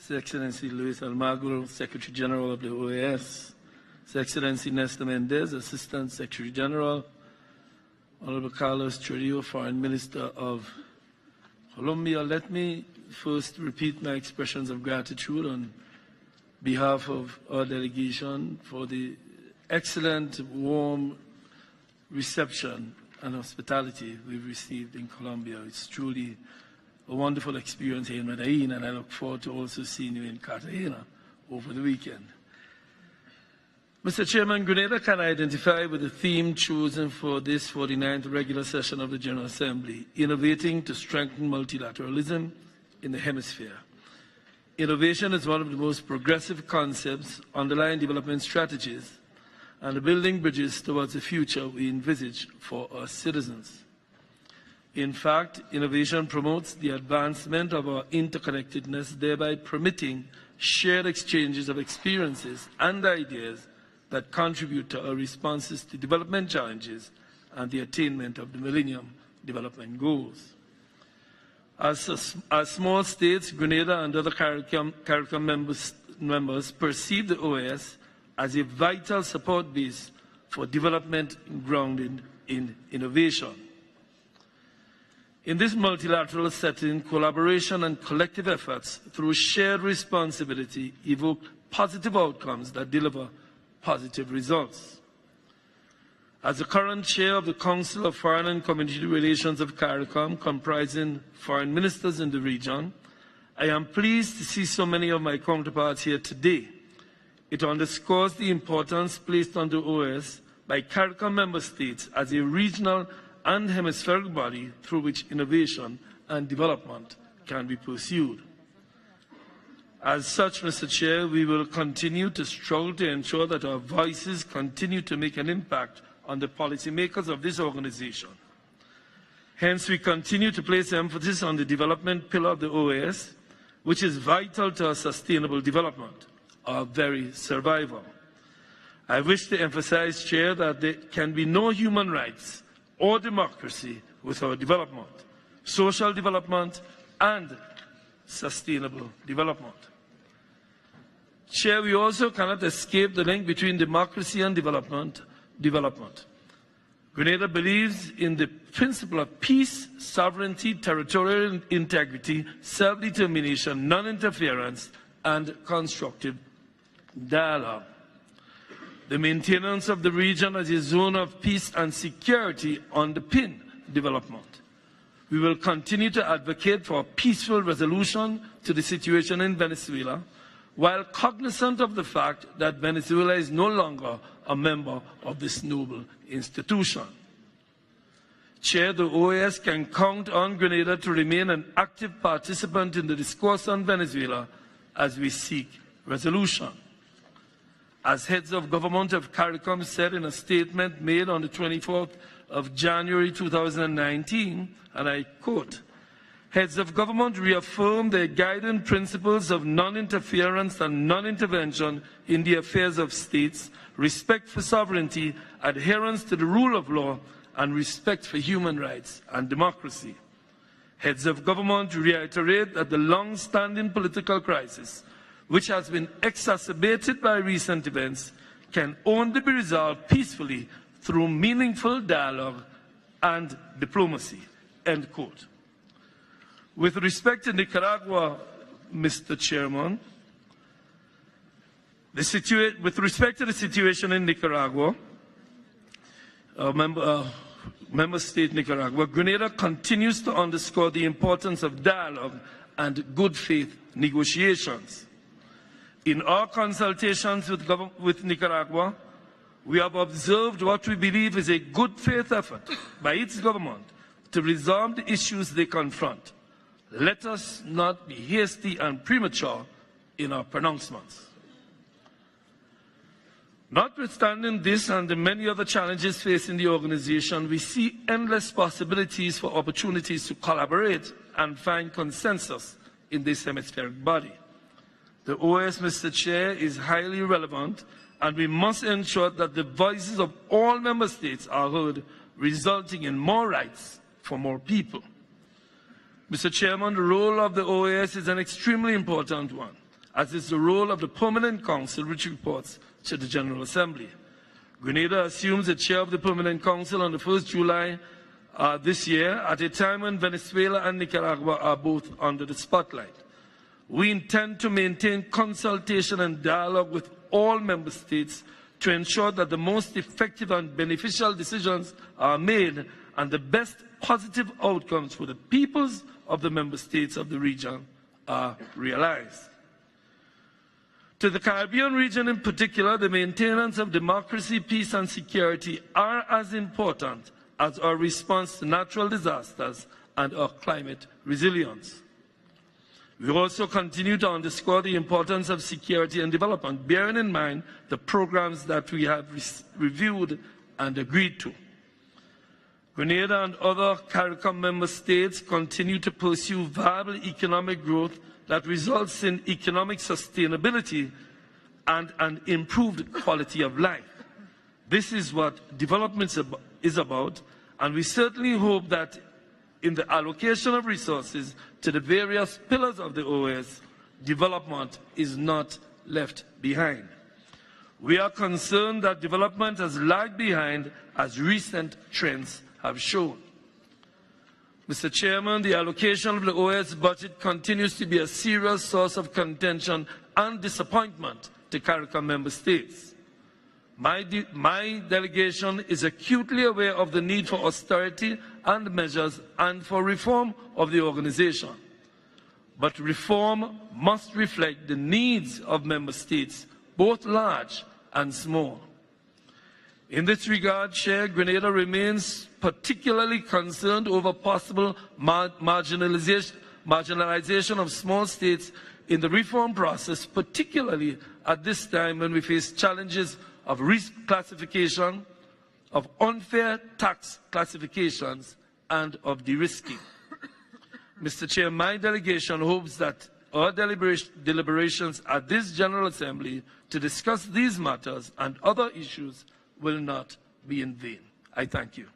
His Excellency Luis Almagro, Secretary General of the OAS, His Excellency Nestor Mendez, Assistant Secretary General, Honorable Carlos Trujillo, Foreign Minister of Colombia. Let me first repeat my expressions of gratitude on behalf of our delegation for the excellent, warm reception and hospitality we've received in Colombia. It's truly a wonderful experience here in Medellin, and I look forward to also seeing you in Cartagena over the weekend. Mr. Chairman, Grenada can identify with the theme chosen for this 49th regular session of the General Assembly, innovating to strengthen multilateralism in the hemisphere. Innovation is one of the most progressive concepts underlying development strategies and building bridges towards the future we envisage for our citizens. In fact, innovation promotes the advancement of our interconnectedness, thereby permitting shared exchanges of experiences and ideas that contribute to our responses to development challenges and the attainment of the Millennium Development Goals. As small states, Grenada and other CARICOM members perceive the OAS as a vital support base for development grounded in innovation. In this multilateral setting, collaboration and collective efforts through shared responsibility evoke positive outcomes that deliver positive results. As the current chair of the Council of Foreign and Community Relations of CARICOM, comprising foreign ministers in the region, I am pleased to see so many of my counterparts here today. It underscores the importance placed on the OAS by CARICOM member states as a regional and hemispheric body through which innovation and development can be pursued. As such, Mr. Chair, we will continue to struggle to ensure that our voices continue to make an impact on the policymakers of this organization. Hence, we continue to place emphasis on the development pillar of the OAS, which is vital to our sustainable development, our very survival. I wish to emphasize, Chair, that there can be no human rights or democracy without development, social development, and sustainable development. Chair, we also cannot escape the link between democracy and development. Grenada believes in the principle of peace, sovereignty, territorial integrity, self-determination, non-interference, and constructive dialogue. The maintenance of the region as a zone of peace and security underpin development. We will continue to advocate for a peaceful resolution to the situation in Venezuela, while cognizant of the fact that Venezuela is no longer a member of this noble institution. Chair, the OAS can count on Grenada to remain an active participant in the discourse on Venezuela as we seek resolution. As heads of government of CARICOM said in a statement made on the 24th of January 2019, and I quote, "Heads of government reaffirm their guiding principles of non-interference and non-intervention in the affairs of states, respect for sovereignty, adherence to the rule of law, and respect for human rights and democracy. Heads of government reiterate that the long-standing political crisis, which has been exacerbated by recent events, can only be resolved peacefully through meaningful dialogue and diplomacy." End quote. With respect to Nicaragua, Mr. Chairman, with respect to the situation in Nicaragua, member state Nicaragua, Grenada continues to underscore the importance of dialogue and good faith negotiations. In our consultations with Nicaragua, we have observed what we believe is a good faith effort by its government to resolve the issues they confront. Let us not be hasty and premature in our pronouncements. Notwithstanding this and the many other challenges facing the organization, we see endless possibilities for opportunities to collaborate and find consensus in this hemispheric body. The OAS, Mr. Chair, is highly relevant, and we must ensure that the voices of all member states are heard, resulting in more rights for more people. Mr. Chairman, the role of the OAS is an extremely important one. as is the role of the Permanent Council, which reports to the General Assembly. Grenada assumes the chair of the Permanent Council on the 1st July this year, at a time when Venezuela and Nicaragua are both under the spotlight. We intend to maintain consultation and dialogue with all member states to ensure that the most effective and beneficial decisions are made and the best positive outcomes for the peoples of the member states of the region are realized. To the Caribbean region in particular, the maintenance of democracy, peace and security are as important as our response to natural disasters and our climate resilience. We also continue to underscore the importance of security and development, bearing in mind the programs that we have reviewed and agreed to. Grenada and other CARICOM member states continue to pursue viable economic growth that results in economic sustainability and an improved quality of life. This is what development is about, and we certainly hope that in the allocation of resources to the various pillars of the OAS, development is not left behind. We are concerned that development has lagged behind, as recent trends have shown. Mr. Chairman, the allocation of the OAS budget continues to be a serious source of contention and disappointment to CARICOM member states. My delegation is acutely aware of the need for austerity and measures and for reform of the organization. But reform must reflect the needs of member states, both large and small. In this regard, Chair, Grenada remains particularly concerned over possible marginalization of small states in the reform process, particularly at this time when we face challenges of risk classification, of unfair tax classifications, and of de-risking. Mr. Chair, my delegation hopes that our deliberations at this General Assembly to discuss these matters and other issues will not be in vain. I thank you.